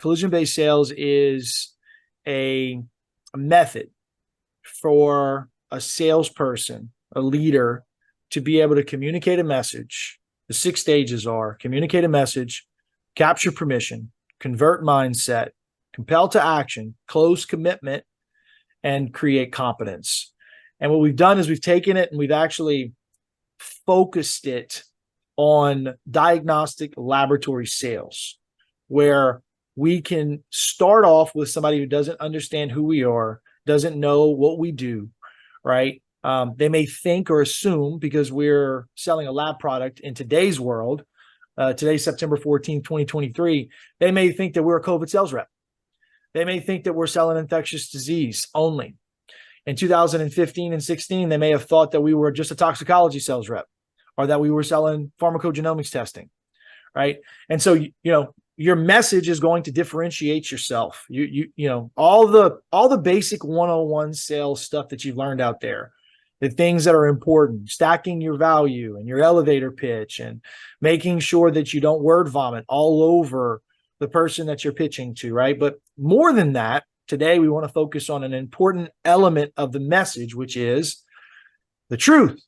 Collision-based sales is a method for a salesperson, a leader, to be able to communicate a message. The 6 stages are: communicate a message, capture permission, convert mindset, compel to action, close commitment, and create competence. And what we've done is we've taken it and we've actually focused it on diagnostic laboratory sales, where we can start off with somebody who doesn't understand who we are, doesn't know what we do, right? They may think or assume, because we're selling a lab product in today's world, today's September 14th, 2023, they may think that we're a COVID sales rep. They may think that we're selling infectious disease only. In 2015 and 16, they may have thought that we were just a toxicology sales rep, or that we were selling pharmacogenomics testing, right? And so, your message is going to differentiate yourself. All the basic 101 sales stuff that you've learned out there, the things that are important, stacking your value and your elevator pitch, and making sure that you don't word vomit all over the person that you're pitching to, right? But more than that, today we want to focus on an important element of the message, which is the truth.